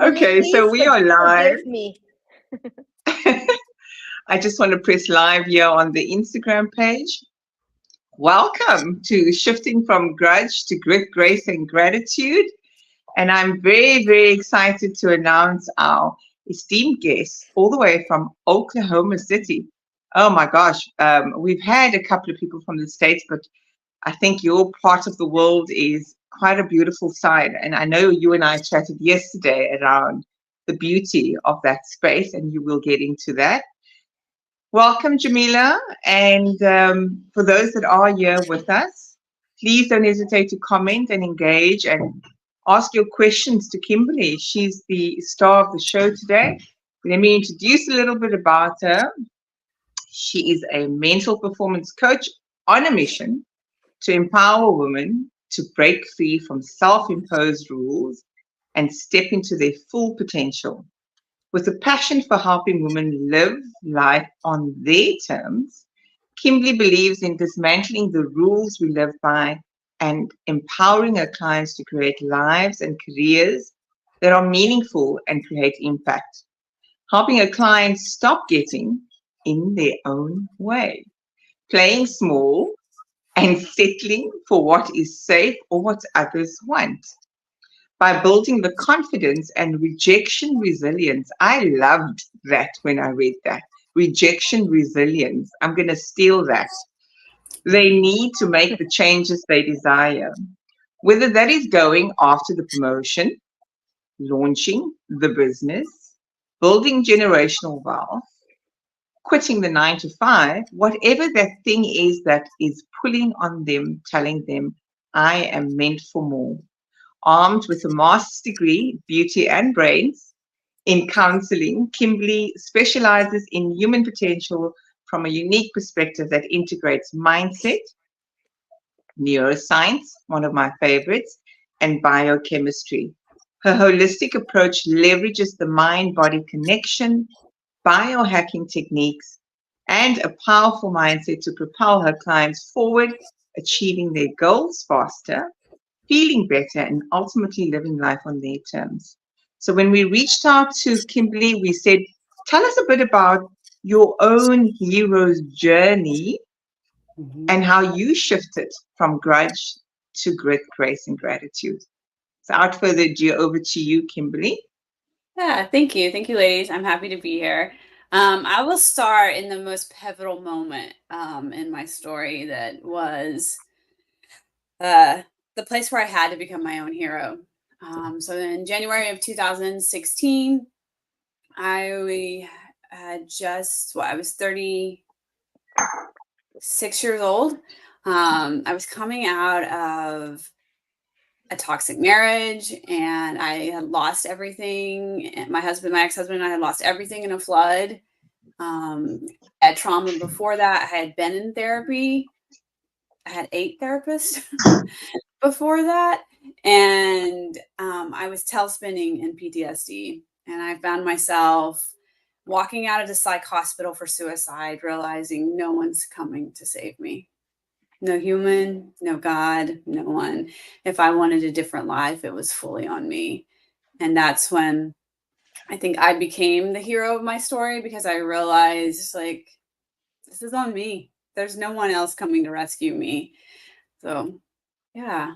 Okay, so Please we are live. forgive me. I just want to press live here on the Instagram page. Welcome to Shifting from Grudge to Grit, Grace, and Gratitude. And I'm very, very excited to announce our esteemed guest all the way from Oklahoma City. Oh my gosh, we've had a couple of people from the States, but I think your part of the world is quite a beautiful side. And I know you and I chatted yesterday around the beauty of that space, and you will get into that. Welcome, Jamila. And for those that are here with us, please don't hesitate to comment and engage and ask your questions to Kimberly. She's the star of the show today. Let me introduce a little bit about her. She is a mental performance coach on a mission to empower women to break free from self imposed rules and step into their full potential. With a passion for helping women live life on their terms, Kimberly believes in dismantling the rules we live by and empowering her clients to create lives and careers that are meaningful and create impact, helping her clients stop getting in their own way, playing small and settling for what is safe or what others want. By building the confidence and rejection resilience. I loved that when I read that. Rejection resilience. I'm going to steal that. They need to make the changes they desire. Whether that is going after the promotion, launching the business, building generational wealth, quitting the 9 to 5, whatever that thing is that is pulling on them, telling them, I am meant for more. Armed with a master's degree, beauty and brains in counseling, Kimberly specializes in human potential from a unique perspective that integrates mindset, neuroscience, one of my favorites, and biochemistry. Her holistic approach leverages the mind body connection, biohacking techniques, and a powerful mindset to propel her clients forward, achieving their goals faster, feeling better, and ultimately living life on their terms. So when we reached out to Kimberly, we said, tell us a bit about your own hero's journey and how you shifted from grudge to grit, grace, and gratitude. So without further ado, over to you, Kimberly. Yeah, thank you. Thank you, ladies. I'm happy to be here. I will start in the most pivotal moment in my story that was the place where I had to become my own hero. So in January of 2016, I had I was 36 years old. I was coming out of a toxic marriage, and I had lost everything. And my ex-husband and I had lost everything in a flood. I had trauma before that. I had been in therapy. I had 8 therapists before that. And I was tail spinning in PTSD. And I found myself walking out of the psych hospital for suicide, realizing no one's coming to save me. No human, no God, no one. If I wanted a different life, it was fully on me. And that's when I think I became the hero of my story, because I realized, like, this is on me. There's no one else coming to rescue me. So, yeah.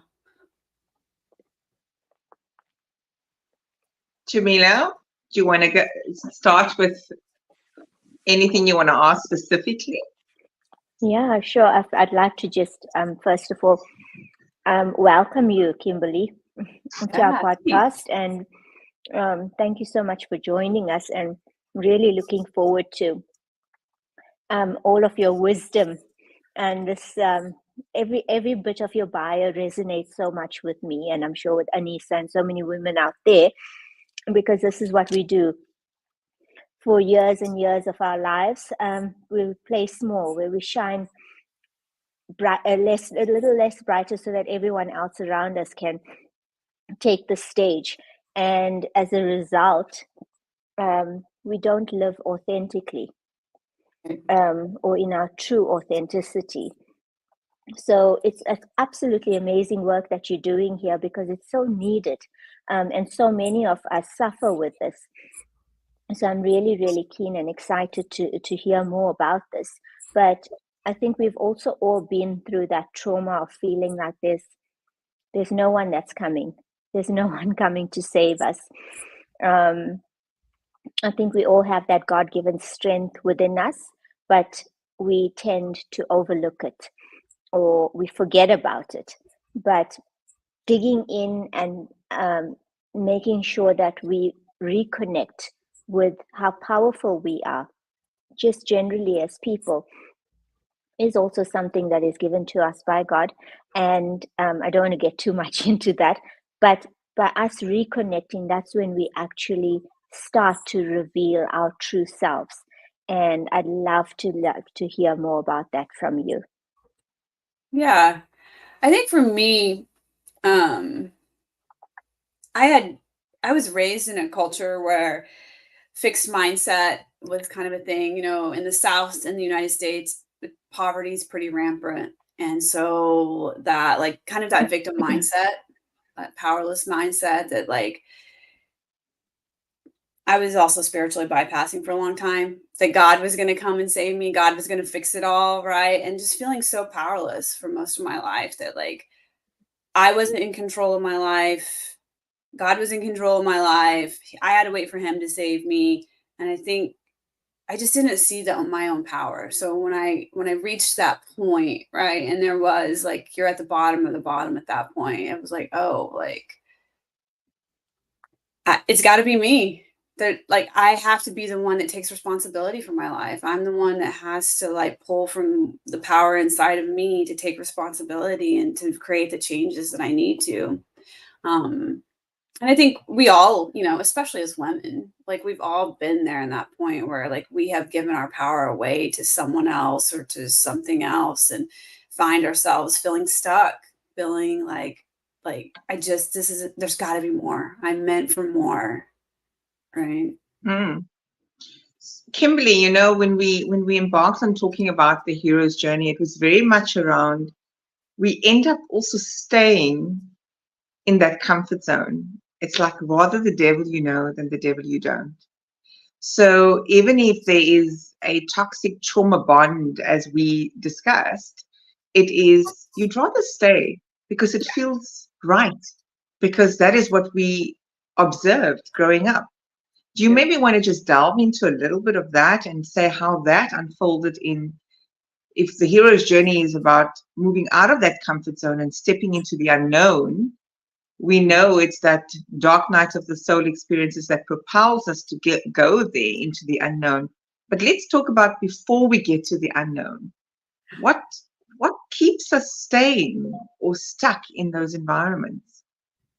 Jamila, do you want to start with anything you want to ask specifically? Yeah, sure. I'd like to just, first of all, welcome you, Kimberly, to our podcast. And thank you so much for joining us, and really looking forward to all of your wisdom. And this every bit of your bio resonates so much with me, and I'm sure with Anissa and so many women out there, because this is what we do for years and years of our lives. We play small, where we shine a little less brighter, so that everyone else around us can take the stage. And as a result, we don't live authentically, or in our true authenticity. So it's absolutely amazing work that you're doing here, because it's so needed, and so many of us suffer with this. So I'm really, really keen and excited to hear more about this. But I think we've also all been through that trauma of feeling like there's no one that's coming. There's no one coming to save us. I think we all have that God-given strength within us, but we tend to overlook it, or we forget about it. But digging in and making sure that we reconnect with how powerful we are, just generally as people, is also something that is given to us by God. And I don't want to get too much into that, but by us reconnecting, that's when we actually start to reveal our true selves. And I'd love to hear more about that from you. Yeah. I think for me, I was raised in a culture where fixed mindset was kind of a thing. In the South, in the United States, poverty is pretty rampant. And so that kind of that victim mindset, that powerless mindset, that I was also spiritually bypassing for a long time, that God was going to come and save me. God was going to fix it all. Right. And just feeling so powerless for most of my life that I wasn't in control of my life. God was in control of my life. I had to wait for him to save me. And I think I just didn't see that on my own power. So when I reached that point, right, and there was you're at the bottom of the bottom at that point, it was it's got to be me. That I have to be the one that takes responsibility for my life. I'm the one that has to pull from the power inside of me to take responsibility and to create the changes that I need to. And I think we all, especially as women, we've all been there in that point where we have given our power away to someone else or to something else and find ourselves feeling stuck, feeling there's got to be more. I'm meant for more. Right. Kimberly, when we embarked on talking about the hero's journey, it was very much around, we end up also staying in that comfort zone. It's rather the devil you know than the devil you don't. So even if there is a toxic trauma bond, as we discussed, it is, you'd rather stay because it feels right, because that is what we observed growing up. Do you maybe want to just delve into a little bit of that and say how that unfolded if the hero's journey is about moving out of that comfort zone and stepping into the unknown? We know it's that dark night of the soul experiences that propels us to go there into the unknown. But let's talk about, before we get to the unknown, what keeps us staying or stuck in those environments?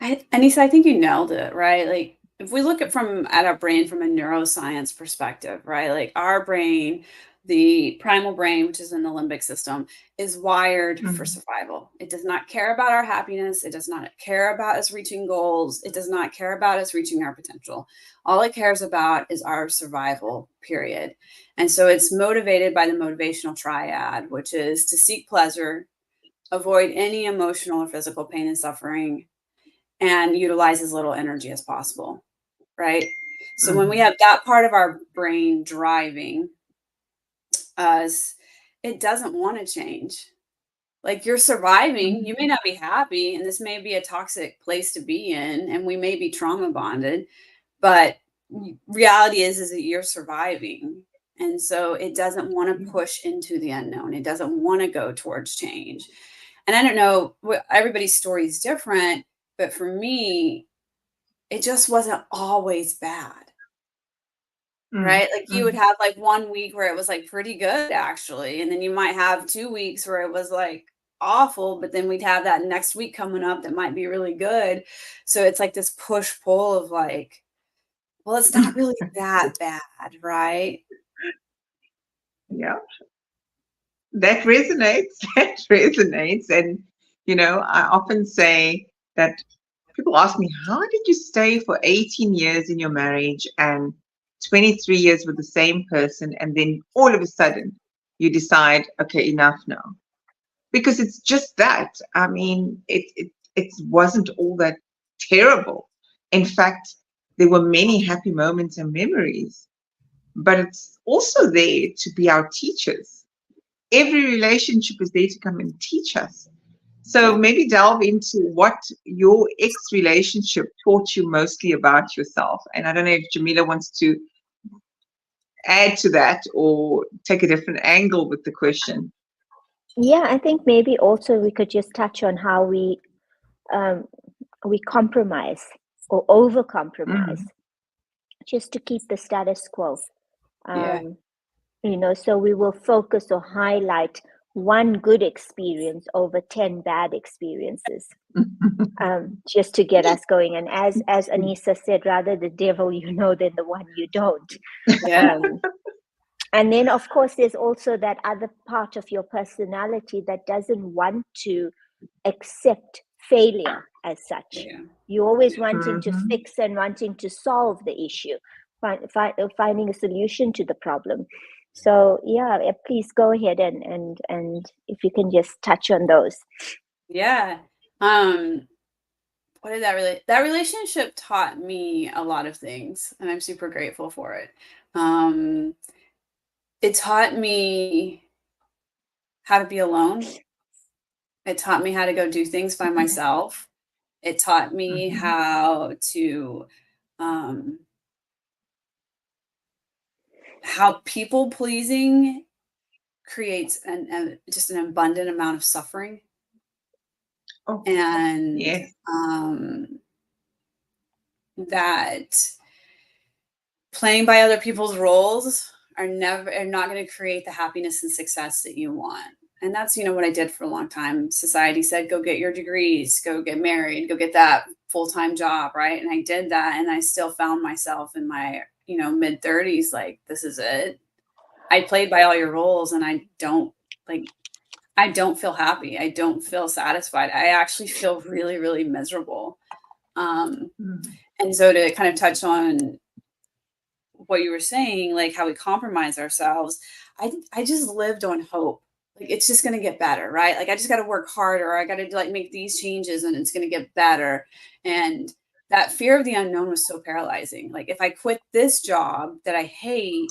Anissa, I think you nailed it, right? If we look at our brain from a neuroscience perspective, right? Our brain, the primal brain, which is in the limbic system, is wired for survival. It does not care about our happiness. It does not care about us reaching goals. It does not care about us reaching our potential. All it cares about is our survival, period. And so it's motivated by the motivational triad, which is to seek pleasure, avoid any emotional or physical pain and suffering, and utilize as little energy as possible, right? So when we have that part of our brain driving us, it doesn't want to change. You're surviving, you may not be happy, and this may be a toxic place to be in, and we may be trauma bonded, but reality is that you're surviving. And so it doesn't want to push into the unknown. It doesn't want to go towards change. And I don't know, everybody's story is different, but for me, it just wasn't always bad. Right? You would have 1 week where it was pretty good, actually. And then you might have 2 weeks where it was awful, but then we'd have that next week coming up that might be really good. So it's this push pull of well, it's not really that bad, right? Yeah. That resonates. That resonates. And, I often say that people ask me, how did you stay for 18 years in your marriage and 23 years with the same person, and then all of a sudden you decide, okay, enough now? because it's just that. I mean, it wasn't all that terrible. In fact, there were many happy moments and memories, but it's also there to be our teachers. Every relationship is there to come and teach us. So maybe delve into what your ex relationship taught you mostly about yourself. And I don't know if Jamila wants to add to that or take a different angle with the question. Yeah, I think maybe also we could just touch on how we compromise or over compromise just to keep the status quo. You know, so we will focus or highlight one good experience over 10 bad experiences, just to get us going. And as Anissa said, rather the devil you know than the one you don't. And then, of course, there's also that other part of your personality that doesn't want to accept failure as such. You're always wanting to fix and wanting to solve the issue, finding a solution to the problem. So yeah, please go ahead and if you can just touch on those. What did that relationship taught me a lot of things, and I'm super grateful for it. It taught me how to be alone. It taught me how to go do things by myself. It taught me how to how people pleasing creates just an abundant amount of suffering. And that playing by other people's roles are not going to create the happiness and success that you want. And that's, you know, what I did for a long time. Society said, go get your degrees, go get married, go get that full-time job, right? And I did that, and I still found myself in my, you know, mid-30s, like, this is it. I played by all your roles, and I don't feel happy. I don't feel satisfied. I actually feel really, really miserable. And so to kind of touch on what you were saying, like how we compromise ourselves, I just lived on hope. Like, it's just going to get better, right? Like, I just got to work harder. I got to like make these changes and it's going to get better. And that fear of the unknown was so paralyzing. Like, if I quit this job that I hate,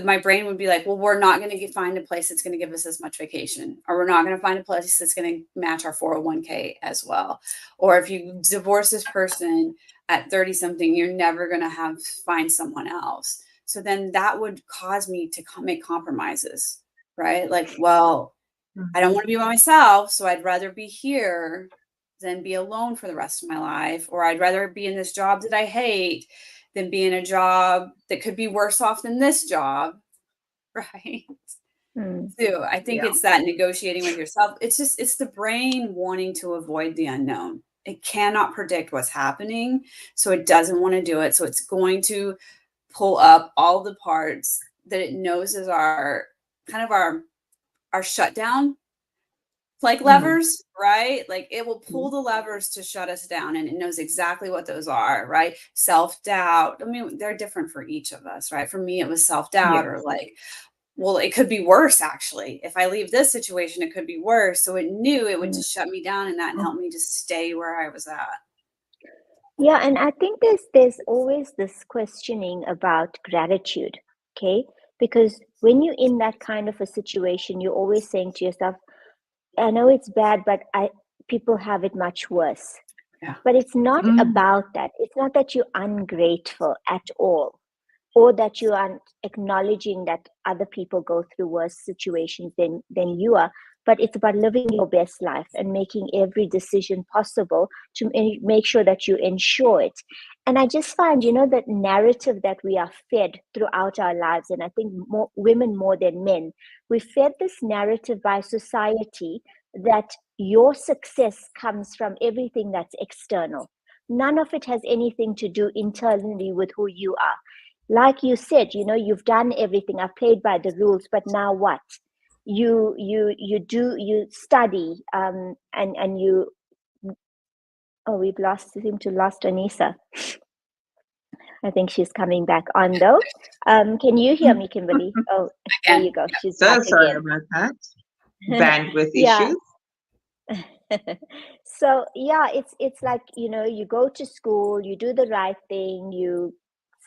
my brain would be like, well, we're not going to find a place that's going to give us as much vacation, or we're not going to find a place that's going to match our 401k as well. Or if you divorce this person at 30 something, you're never going to find someone else. So then that would cause me to make compromises, right? Like, well, I don't want to be by myself, so I'd rather be here than be alone for the rest of my life. Or I'd rather be in this job that I hate than be in a job that could be worse off than this job, right? So I think it's that negotiating with yourself. It's the brain wanting to avoid the unknown. It cannot predict what's happening, so it doesn't want to do it. So it's going to pull up all the parts that it knows is our shutdown, like levers, right? Like, it will pull the levers to shut us down, and it knows exactly what those are, right? Self-doubt. I mean, they're different for each of us, right? For me, it was self-doubt, or like, well, it could be worse, actually. If I leave this situation, it could be worse. So it knew it would just shut me down, and that helped me to stay where I was at. Yeah, and I think there's always this questioning about gratitude, okay? Because when you're in that kind of a situation, you're always saying to yourself, I know it's bad, but people have it much worse. But it's not about that. It's not that you're ungrateful at all, or that you aren't acknowledging that other people go through worse situations than you are. But it's about living your best life and making every decision possible to make sure that you ensure it. And I just find, you know, that narrative that we are fed throughout our lives, and I think women more than men, we're fed this narrative by society that your success comes from everything that's external. None of it has anything to do internally with who you are. Like you said, you know, you've done everything. I've played by the rules, but now what? You study, and you. Oh, we've seem to lost Anissa. I think she's coming back on though. Can you hear me, Kimberly? Oh, there you go. She's so back sorry again. about that. bandwidth Yeah. issues? So yeah, it's like, you go to school, you do the right thing, you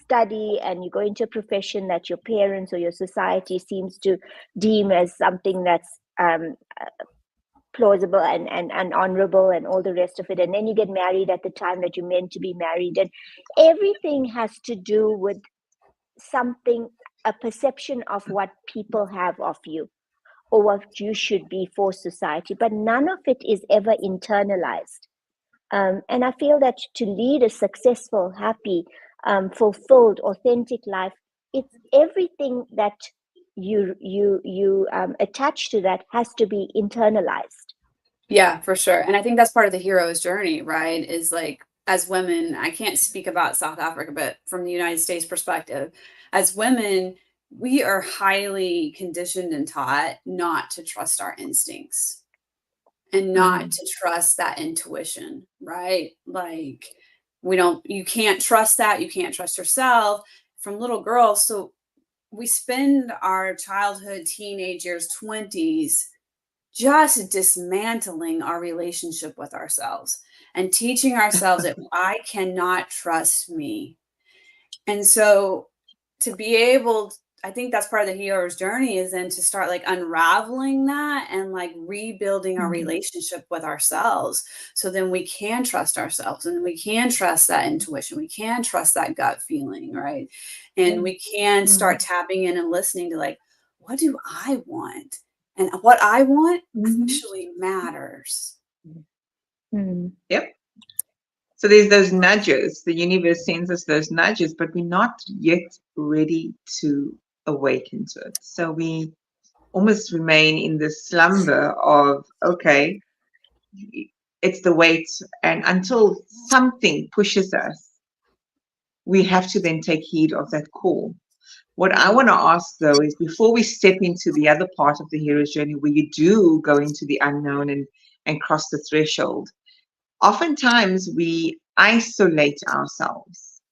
study, and you go into a profession that your parents or your society seems to deem as something that's plausible and honorable and all the rest of it, and then you get married at the time that you're meant to be married, and everything has to do with something, a perception of what people have of you or what you should be for society, but none of it is ever internalized. And I feel that to lead a successful, happy, fulfilled, authentic life, it's everything that you attach to that has to be internalized. Yeah, for sure. And I think that's part of the hero's journey, right? Is like, as women, I can't speak about South Africa, but from the United States perspective, as women, we are highly conditioned and taught not to trust our instincts and not to trust that intuition, right? Like, you can't trust that. You can't trust yourself from little girls. So we spend our childhood, teenage years, 20s just dismantling our relationship with ourselves and teaching ourselves that I cannot trust me. And so to be able, I think that's part of the hero's journey, is then to start like unraveling that and like rebuilding our relationship with ourselves. So then we can trust ourselves, and we can trust that intuition. We can trust that gut feeling, right? And we can start tapping in and listening to like, what do I want? And what I want actually matters. Yep. So there's those nudges. The universe sends us those nudges, but we're not yet ready to awaken to it. So we almost remain in this slumber of, okay, it's the wait. And until something pushes us, we have to then take heed of that call. What I want to ask, though, is before we step into the other part of the hero's journey, where you do go into the unknown and cross the threshold, oftentimes we isolate ourselves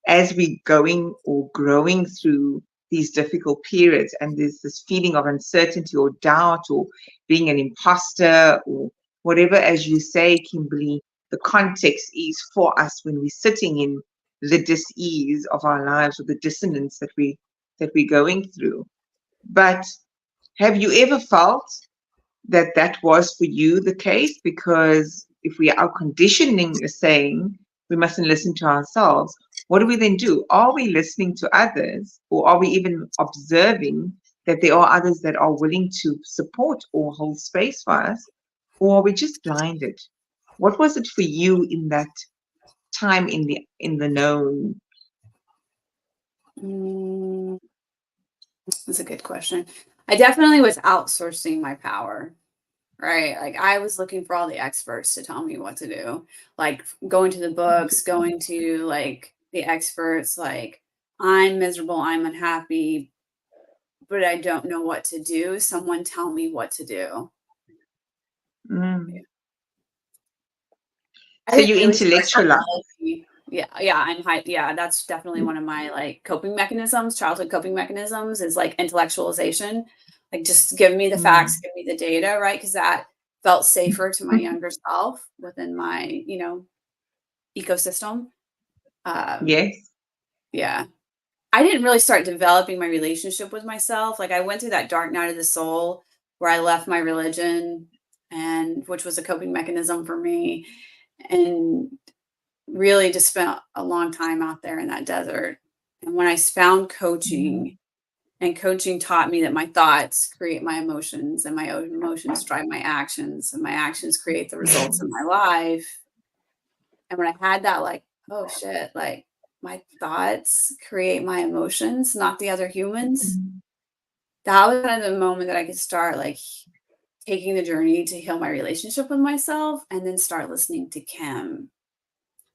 as we're going or growing through these difficult periods. And there's this feeling of uncertainty or doubt or being an imposter or whatever, as you say, Kimberly, the context is for us when we're sitting in the dis-ease of our lives or the dissonance that we're going through. But have you ever felt that that was for you the case? Because if our conditioning is saying we mustn't listen to ourselves, what do we then do? Are we listening to others, or are we even observing that there are others that are willing to support or hold space for us, or are we just blinded? What was it for you in that time in the known? That's a good question. I definitely was outsourcing my power, right? Like I was looking for all the experts to tell me what to do, like going to the books, going to like the experts, like I'm miserable, I'm unhappy, but I don't know what to do. Someone tell me what to do. So you intellectualize. Yeah, that's definitely one of my like coping mechanisms, childhood coping mechanisms, is like intellectualization. Like just give me the facts, give me the data, right? Because that felt safer to my younger self within my, ecosystem. Yes. Yeah. I didn't really start developing my relationship with myself. Like I went through that dark night of the soul where I left my religion, and which was a coping mechanism for me, and really just spent a long time out there in that desert. And when I found coaching, and coaching taught me that my thoughts create my emotions, and my emotions drive my actions, and my actions create the results in my life. And when I had that, like, oh shit, like my thoughts create my emotions, not the other humans. That was kind of the moment that I could start like taking the journey to heal my relationship with myself, and then start listening to Kim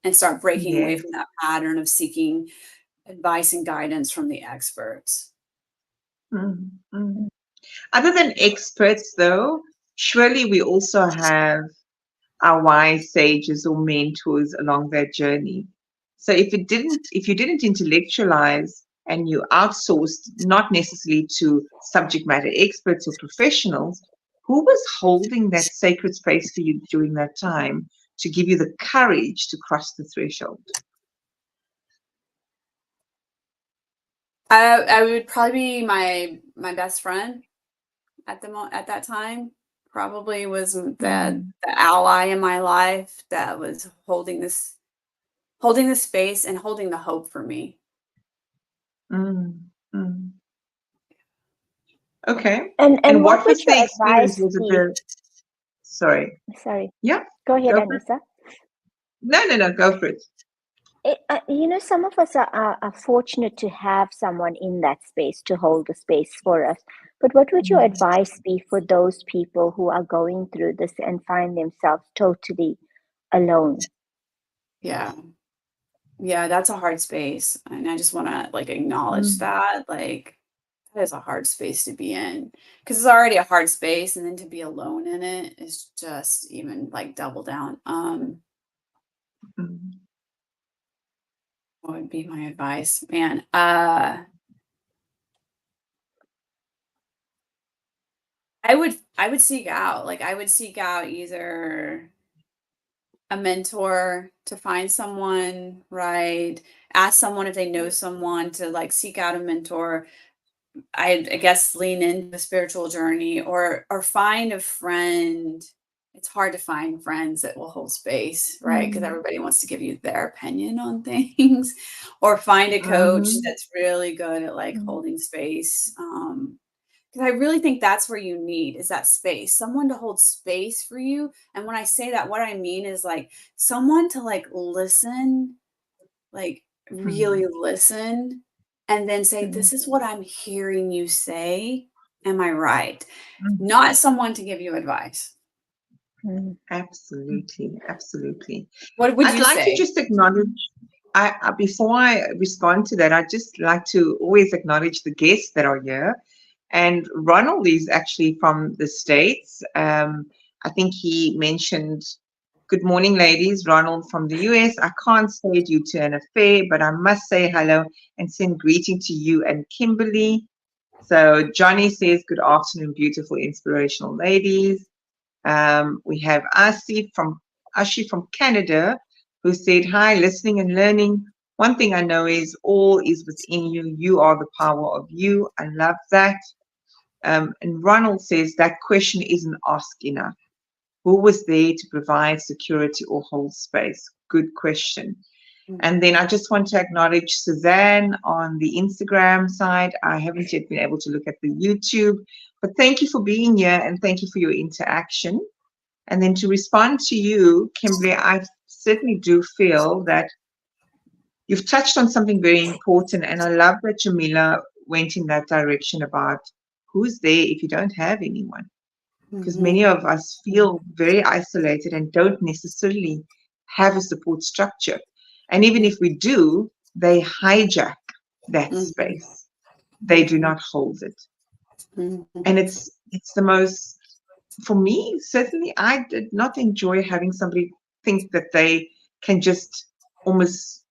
and start breaking away from that pattern of seeking advice and guidance from the experts. Other than experts, though, surely we also have our wise sages or mentors along that journey. So if you didn't intellectualize and you outsourced, not necessarily to subject matter experts or professionals, who was holding that sacred space for you during that time to give you the courage to cross the threshold? I would probably be my best friend at that time. Probably was the ally in my life that was holding the space and holding the hope for me. Okay. And what was your the experience? advice Was it be? the Sorry. Yeah. Go ahead, Go for it. Anissa. No, go for it. Some of us are fortunate to have someone in that space to hold the space for us. But what would your advice be for those people who are going through this and find themselves totally alone? Yeah, that's a hard space, and I just want to like acknowledge that, like, that is a hard space to be in, because it's already a hard space, and then to be alone in it is just even like double down. What would be my advice, man? I would seek out, either a mentor, to find someone, right? Ask someone if they know someone, to like seek out a mentor. I guess lean into a spiritual journey, or find a friend. It's hard to find friends that will hold space, right? Because everybody wants to give you their opinion on things. Or find a coach that's really good at like holding space. Because I really think that's where you need, is that space, someone to hold space for you. And when I say that, what I mean is like someone to like listen, like really listen, and then say, this is what I'm hearing you say. Am I right? Not someone to give you advice. Absolutely. What would I'd you like say? to just acknowledge, before I respond to that, I'd just like to always acknowledge the guests that are here. And Ronald is actually from the States. I think he mentioned, good morning, ladies. Ronald from the US. I can't say due to an affair, but I must say hello and send greeting to you and Kimberly. So Johnny says, good afternoon, beautiful, inspirational ladies. We have Ashi from Canada, who said, hi, listening and learning. One thing I know is all is within you. You are the power of you. I love that. And Ronald says that question isn't asked enough. Who was there to provide security or hold space? Good question. And then I just want to acknowledge Suzanne on the Instagram side. I haven't yet been able to look at the YouTube, but thank you for being here and thank you for your interaction. And then to respond to you, Kimberly, I certainly do feel that you've touched on something very important. And I love that Jamila went in that direction about who's there if you don't have anyone. Because many of us feel very isolated and don't necessarily have a support structure. And even if we do, they hijack that space. They do not hold it. And it's the most, for me, certainly I did not enjoy having somebody think that they can just almost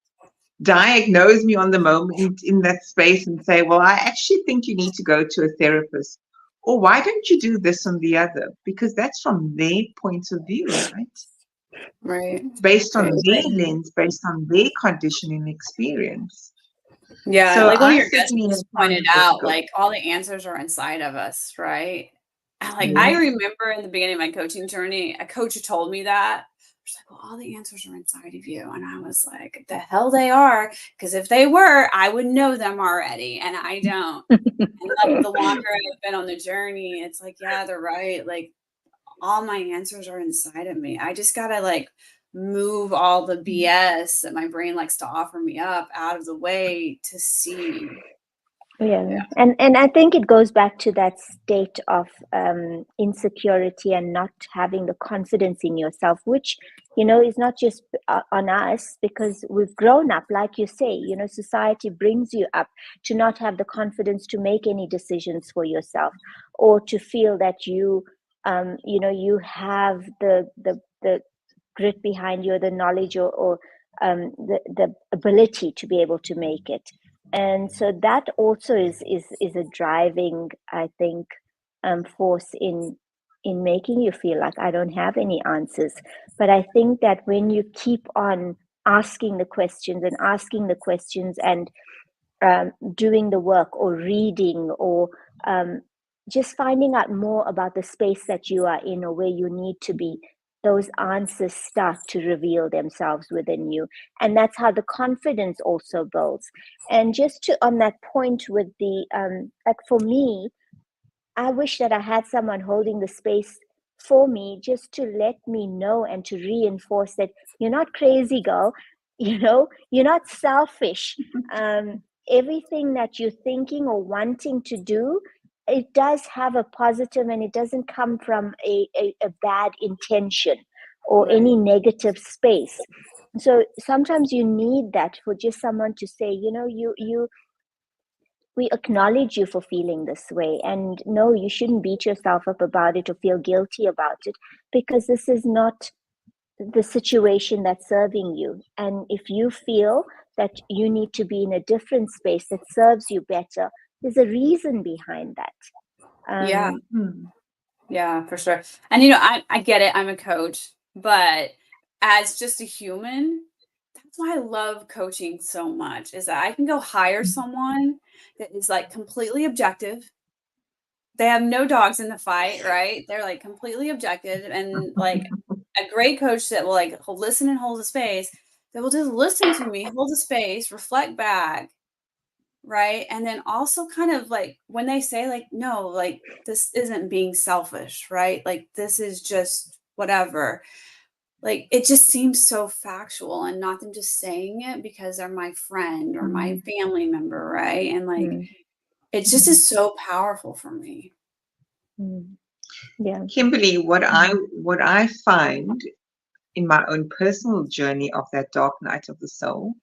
diagnose me on the moment in that space and say, well, I actually think you need to go to a therapist. Or why don't you do this and the other? Because that's from their point of view, right? Right. Based on their lens, based on their conditioning and experience. Yeah, so like one of I your guests certainly just have found pointed it out, difficult. like all the answers are inside of us, right? And I remember in the beginning of my coaching journey, a coach told me that. She's like, well, all the answers are inside of you. And I was like, the hell they are. Because if they were, I would know them already. And I don't. And like the longer I've been on the journey, it's like, yeah, they're right. Like all my answers are inside of me. I just gotta like move all the BS that my brain likes to offer me up out of the way to see. Yeah. And I think it goes back to that state of insecurity and not having the confidence in yourself, which, is not just on us, because we've grown up, like you say, society brings you up to not have the confidence to make any decisions for yourself, or to feel that you have the grit behind you, or the knowledge, or the ability to be able to make it. And so that also is a driving, I think, force in in making you feel like I don't have any answers. But I think that when you keep on asking the questions and doing the work or reading or just finding out more about the space that you are in or where you need to be, those answers start to reveal themselves within you. And that's how the confidence also builds. And just to on that point with the like for me, I wish that I had someone holding the space for me just to let me know and to reinforce that you're not crazy, girl. You're not selfish. Everything that you're thinking or wanting to do, it does have a positive, and it doesn't come from a bad intention or any negative space. So sometimes you need that for just someone to say, we acknowledge you for feeling this way, and no, you shouldn't beat yourself up about it or feel guilty about it, because this is not the situation that's serving you. And if you feel that you need to be in a different space that serves you better, there's a reason behind that. Yeah, for sure. And I get it, I'm a coach, but as just a human, that's why I love coaching so much, is that I can go hire someone that is like completely objective. They have no dogs in the fight, right? They're like completely objective, and like a great coach that will like listen and hold a space, that will just listen to me, hold a space, reflect back, right? And then also kind of like when they say like, no, like this isn't being selfish, right? Like this is just whatever. Like it just seems so factual, and not them just saying it because they're my friend or my family member, right? And like it just is so powerful for me. Yeah. Kimberly, what I find in my own personal journey of that dark night of the soul,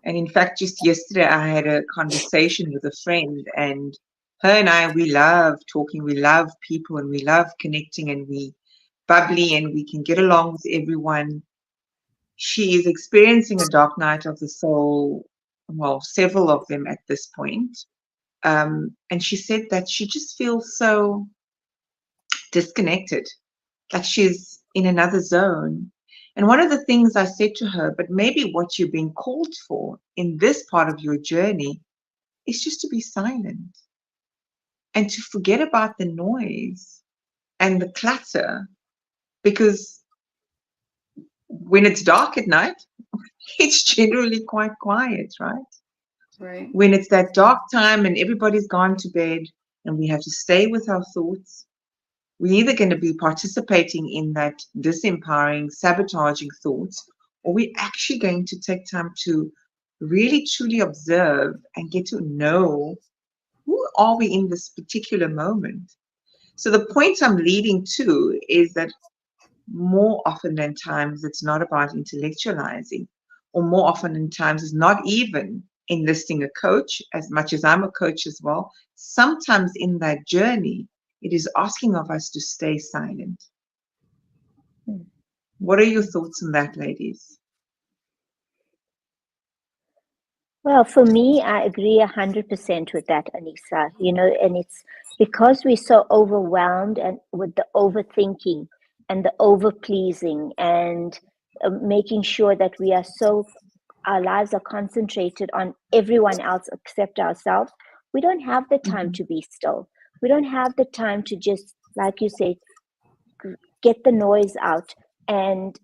and in fact, just yesterday I had a conversation with a friend, and her and I, we love talking, we love people, and we love connecting, and we bubbly, and we can get along with everyone. She is experiencing a dark night of the soul, well, several of them at this point. And she said that she just feels so disconnected, like she's in another zone. And one of the things I said to her, but maybe what you're being called for in this part of your journey is just to be silent and to forget about the noise and the clutter, because when it's dark at night, it's generally quite quiet, right? Right. When it's that dark time and everybody's gone to bed and we have to stay with our thoughts, we're either going to be participating in that disempowering, sabotaging thoughts, or we're actually going to take time to really truly observe and get to know who are we in this particular moment. So the point I'm leading to is that more often than times, it's not about intellectualizing, or more often than times, it's not even enlisting a coach, as much as I'm a coach as well. Sometimes in that journey, it is asking of us to stay silent. What are your thoughts on that, ladies? Well, for me, I agree 100% with that, Anissa. And it's because we're so overwhelmed and with the overthinking and the over-pleasing and making sure that our lives are concentrated on everyone else except ourselves. We don't have the time to be still. We don't have the time to just, like you say, get the noise out and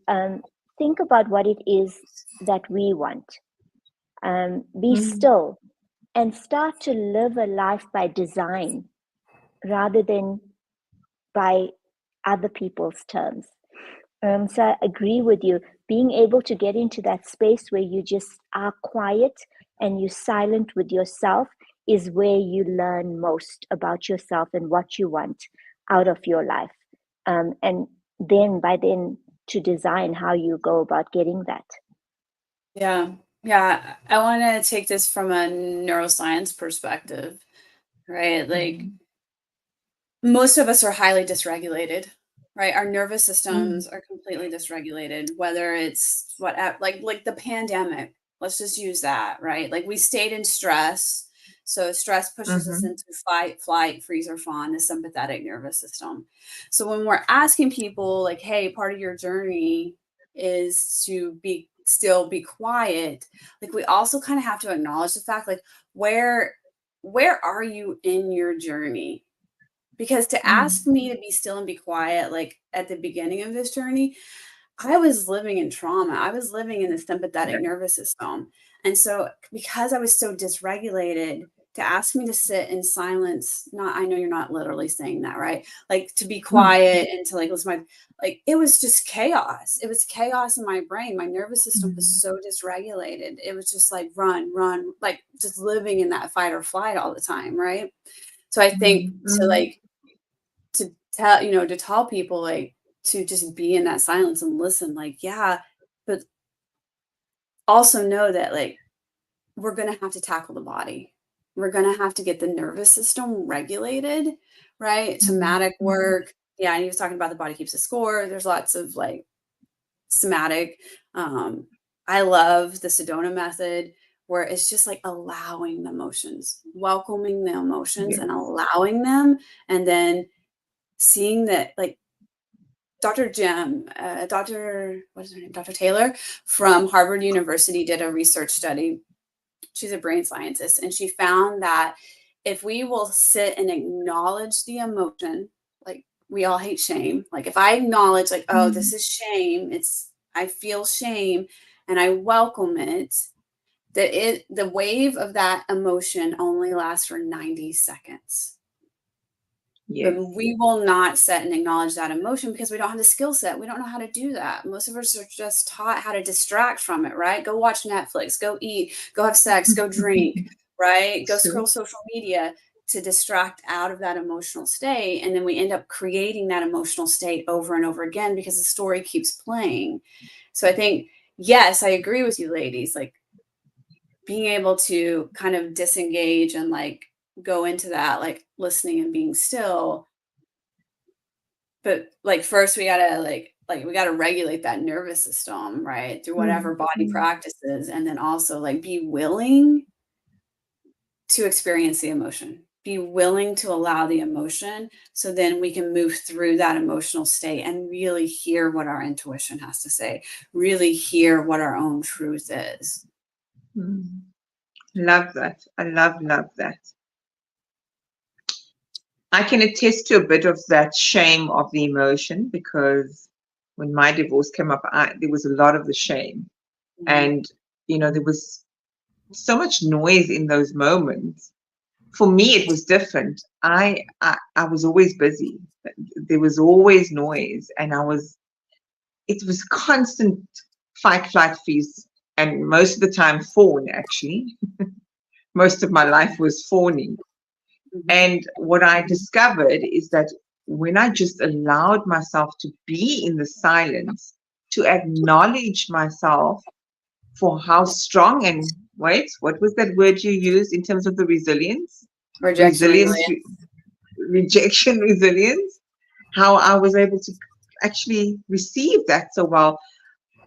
think about what it is that we want. Be still and start to live a life by design rather than by other people's terms. So I agree with you. Being able to get into that space where you just are quiet and you're silent with yourself is where you learn most about yourself and what you want out of your life. And then to design how you go about getting that. Yeah. Yeah. I want to take this from a neuroscience perspective, right? Like most of us are highly dysregulated, right? Our nervous systems are completely dysregulated, whether it's like the pandemic, let's just use that, right? Like we stayed in stress. So stress pushes us Mm-hmm. into fight, flight, freeze, or fawn, the sympathetic nervous system. So when we're asking people like, hey, part of your journey is to be quiet, like we also kind of have to acknowledge the fact, like, where are you in your journey? Because to ask me to be still and be quiet, like at the beginning of this journey, I was living in trauma. I was living in the sympathetic nervous system. And so because I was so dysregulated, to ask me to sit in silence, I know you're not literally saying that, right? Like to be quiet and to like listen to like it was just chaos. It was chaos in my brain. My nervous system was so dysregulated. It was just like run, like just living in that fight or flight all the time, right? So I think to tell people like to just be in that silence and listen, like, yeah, but also know that like we're going to have to tackle the body. We're going to have to get the nervous system regulated, right? Somatic work. Yeah. And he was talking about the body keeps a score. There's lots of like somatic. I love the Sedona method where it's just like allowing the emotions, welcoming the emotions and allowing them. And then seeing that like Dr. What is her name? Dr. Taylor from Harvard University did a research study. She's a brain scientist, and she found that if we will sit and acknowledge the emotion, like we all hate shame. Like if I acknowledge like, oh, this is shame. I feel shame and I welcome it, the wave of that emotion only lasts for 90 seconds. Yes. But we will not sit and acknowledge that emotion because we don't have the skill set. We don't know how to do that. Most of us are just taught how to distract from it, right? Go watch Netflix, go eat, go have sex, go drink, right? Go scroll social media to distract out of that emotional state. And then we end up creating that emotional state over and over again because the story keeps playing. So I think, yes, I agree with you, ladies. Like being able to kind of disengage and like go into that, like listening and being still. But like first we gotta we gotta regulate that nervous system, right? Through whatever body practices. And then also like be willing to experience the emotion. Be willing to allow the emotion so then we can move through that emotional state and really hear what our intuition has to say, really hear what our own truth is. Love that. I love that. I can attest to a bit of that shame of the emotion because when my divorce came up, there was a lot of the shame. And, there was so much noise in those moments. For me, it was different. I was always busy. There was always noise, and it was constant fight, flight, freeze, and most of the time fawn, actually. Most of my life was fawning. And what I discovered is that when I just allowed myself to be in the silence, to acknowledge myself for how strong and wait, what was that word you used in terms of the resilience? Rejection, resilience, how I was able to actually receive that so well.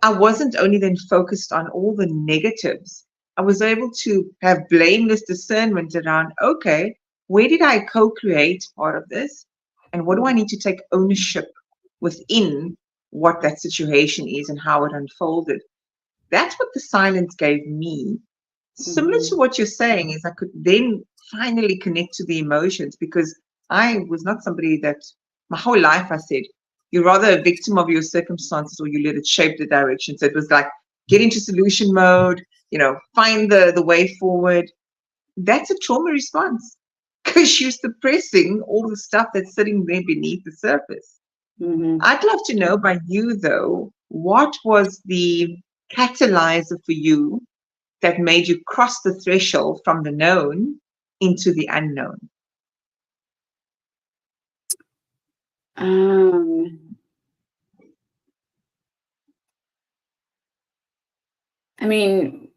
I wasn't only then focused on all the negatives. I was able to have blameless discernment around, okay, where did I co-create part of this? And what do I need to take ownership within what that situation is and how it unfolded? That's what the silence gave me. Similar to what you're saying is I could then finally connect to the emotions because I was not somebody that my whole life I said, you're rather a victim of your circumstances or you let it shape the direction. So it was like, get into solution mode, find the way forward. That's a trauma response because you're suppressing all the stuff that's sitting there beneath the surface. I'd love to know by you, though, what was the catalyzer for you that made you cross the threshold from the known into the unknown? I mean,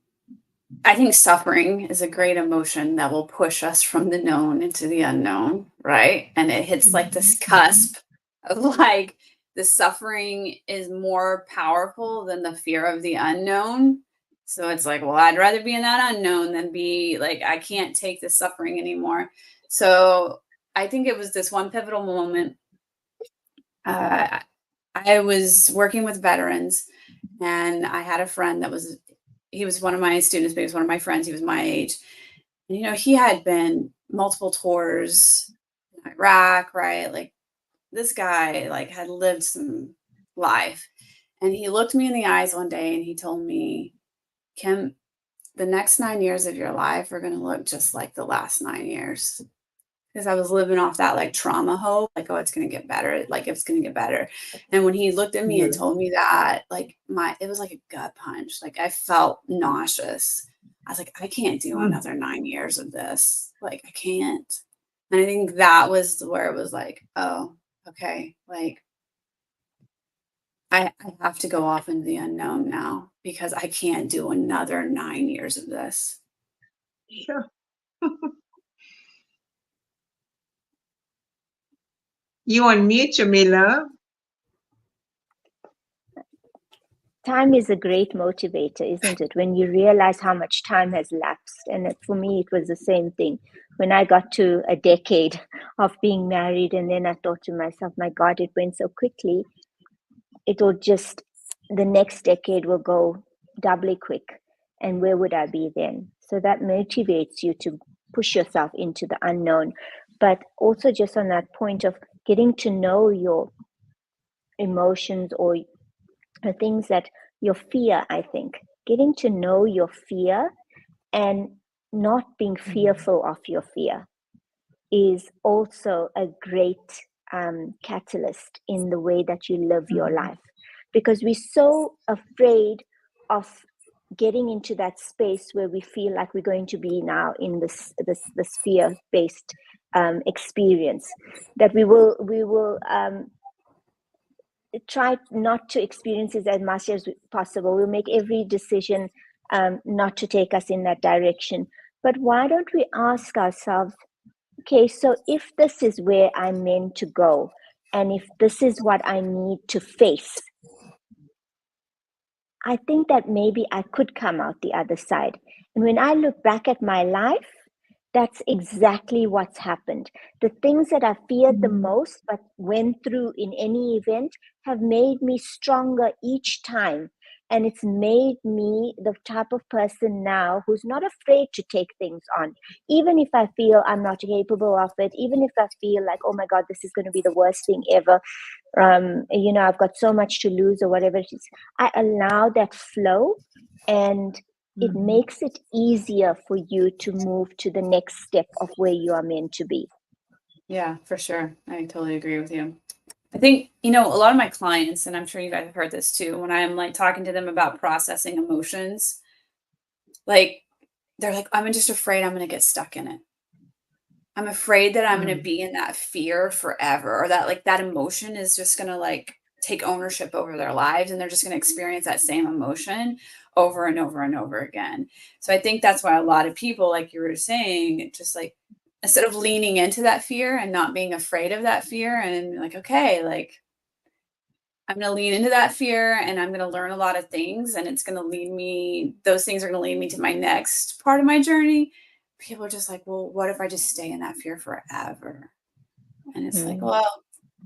I think suffering is a great emotion that will push us from the known into the unknown, right? And it hits like this cusp of like the suffering is more powerful than the fear of the unknown. So it's like, well, I'd rather be in that unknown than be like, I can't take this suffering anymore. So I think it was this one pivotal moment. I was working with veterans, and I had a friend he was one of my students, but he was one of my friends. He was my age. And, you know, he had been multiple tours in Iraq, right? Like this guy like had lived some life. And he looked me in the eyes one day and he told me, Kim, the next 9 years of your life are going to look just like the last 9 years. Because I was living off that like trauma hope, like, oh, it's going to get better. Like it's going to get better. And when he looked at me and told me that, like it was like a gut punch. Like I felt nauseous. I was like, I can't do another 9 years of this. Like I can't. And I think that was where it was like, oh, okay. Like I have to go off into the unknown now because I can't do another 9 years of this. Sure. You on mute, Jamila. Time is a great motivator, isn't it? When you realize how much time has lapsed. And for me, it was the same thing. When I got to a decade of being married, and then I thought to myself, my God, it went so quickly. The next decade will go doubly quick. And where would I be then? So that motivates you to push yourself into the unknown. But also just on that point of getting to know your emotions or the things that your fear, I think, getting to know your fear and not being fearful of your fear is also a great catalyst in the way that you live your life, because we're so afraid of getting into that space where we feel like we're going to be now in this fear-based experience, that we will try not to experience it as much as possible. We'll make every decision not to take us in that direction. But why don't we ask ourselves, okay, so if this is where I'm meant to go, and if this is what I need to face, I think that maybe I could come out the other side. And when I look back at my life, that's exactly what's happened. The things that I feared the most but went through in any event have made me stronger each time. And it's made me the type of person now who's not afraid to take things on. Even if I feel I'm not capable of it, even if I feel like, oh my God, this is going to be the worst thing ever. I've got so much to lose or whatever it is. I allow that flow, and it makes it easier for you to move to the next step of where you are meant to be. Yeah, for sure. I totally agree with you. I think, a lot of my clients, and I'm sure you guys have heard this too, when I'm like talking to them about processing emotions, like they're like, I'm just afraid I'm going to get stuck in it. I'm afraid that I'm going to be in that fear forever, or that like that emotion is just going to like take ownership over their lives, and they're just going to experience that same emotion over and over and over again. So I think that's why a lot of people, like you were saying, just like instead of leaning into that fear and not being afraid of that fear and like, okay, like I'm going to lean into that fear and I'm going to learn a lot of things, and it's going to those things are going to lead me to my next part of my journey. People are just like, well, what if I just stay in that fear forever? And it's like, well,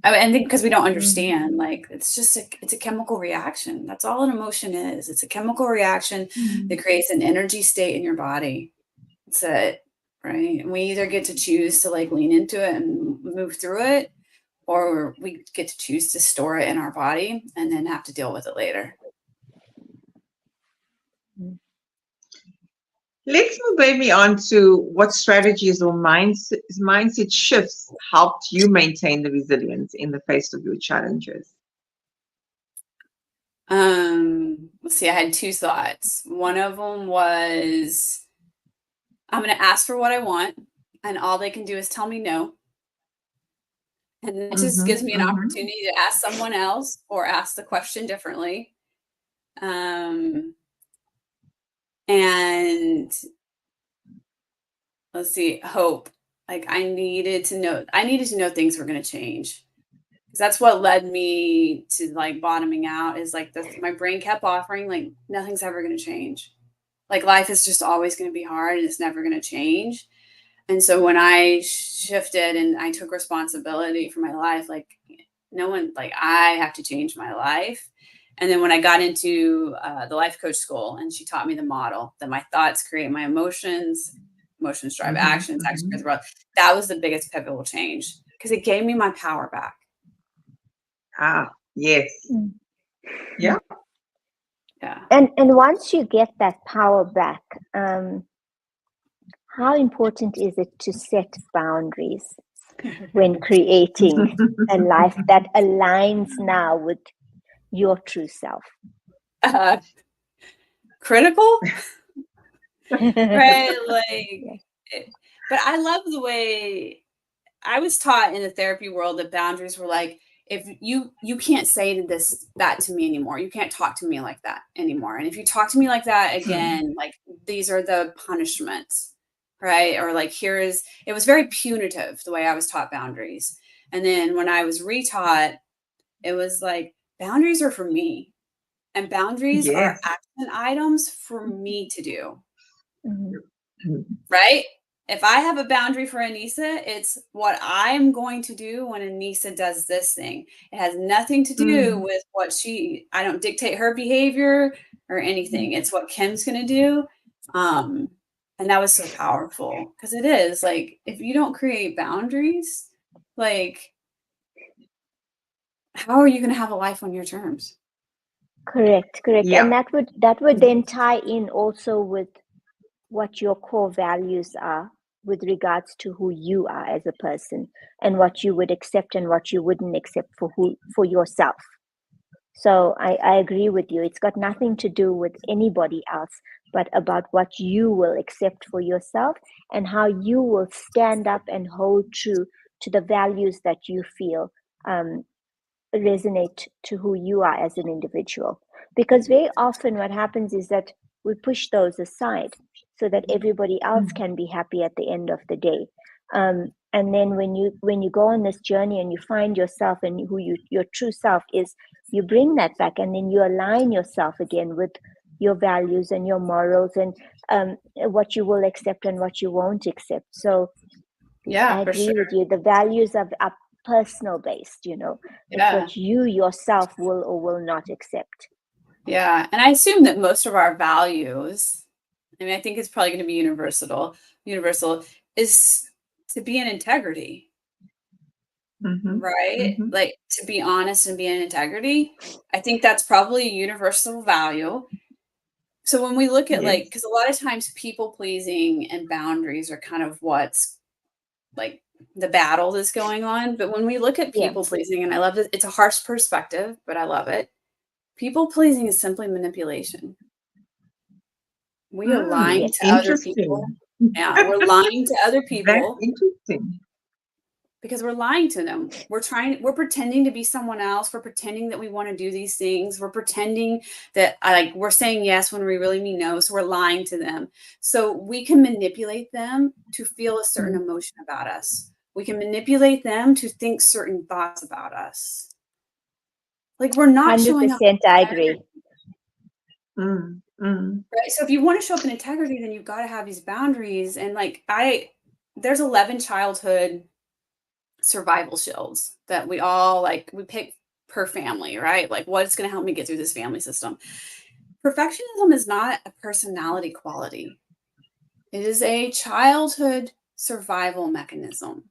I think because we don't understand, like, it's a chemical reaction. That's all an emotion is. It's a chemical reaction that creates an energy state in your body. That's it, right? And we either get to choose to like lean into it and move through it, or we get to choose to store it in our body and then have to deal with it later. Let's move maybe on to what strategies or mindset shifts helped you maintain the resilience in the face of your challenges. Let's see, I had two thoughts. One of them was, I'm going to ask for what I want, and all they can do is tell me no. And that just gives me an opportunity to ask someone else or ask the question differently. And let's see, hope. Like I needed to know things were going to change. Because that's what led me to like bottoming out, is like my brain kept offering like nothing's ever going to change. Like life is just always going to be hard and it's never going to change. And so when I shifted and I took responsibility for my life, like no one, like I have to change my life. And then when I got into the life coach school and she taught me the model that my thoughts create my emotions, emotions drive actions, actions create the world. That was the biggest pivotal change because it gave me my power back. Ah, yes. Yeah. Yeah. And once you get that power back, how important is it to set boundaries when creating a life that aligns now with your true self? Critical, right? Like, but I love the way I was taught in the therapy world that boundaries were like, if you can't say that to me anymore. You can't talk to me like that anymore. And if you talk to me like that again, like these are the punishments, right? Or like it was very punitive the way I was taught boundaries. And then when I was retaught, it was like boundaries are for me. And boundaries are action items for me to do. Right? If I have a boundary for Anissa, it's what I'm going to do when Anissa does this thing. It has nothing to do with I don't dictate her behavior or anything. It's what Kim's going to do. And that was so powerful because it is like, if you don't create boundaries, like, how are you going to have a life on your terms? Correct. Yeah. And that would then tie in also with what your core values are with regards to who you are as a person and what you would accept and what you wouldn't accept for yourself. So I agree with you. It's got nothing to do with anybody else, but about what you will accept for yourself and how you will stand up and hold true to the values that you feel resonate to who you are as an individual. Because very often what happens is that we push those aside so that everybody else can be happy at the end of the day. And then when you go on this journey and you find yourself and who your true self is, you bring that back and then you align yourself again with your values and your morals and what you will accept and what you won't accept. So I agree with you. The values are personal based, it's what you yourself will or will not accept. Yeah. And I assume that most of our values, I think it's probably going to be universal is to be in integrity, right? Like to be honest and be in integrity. I think that's probably a universal value. So when we look at because a lot of times people pleasing and boundaries are kind of what's like the battle that's going on. But when we look at people pleasing, and I love it, it's a harsh perspective, but I love it. People pleasing is simply manipulation. We are lying to other people. Yeah, we're lying to other people. That's interesting. Because we're lying to them. We're pretending to be someone else. We're pretending that we want to do these things. We're pretending that we're saying yes when we really mean no. So we're lying to them. So we can manipulate them to feel a certain emotion about us. We can manipulate them to think certain thoughts about us. Like we're not 100% showing up. I agree. Right. So if you want to show up in integrity, then you've got to have these boundaries. And there's 11 childhood survival shields that we all we pick per family, right? Like what's going to help me get through this family system. Perfectionism is not a personality quality. It is a childhood survival mechanism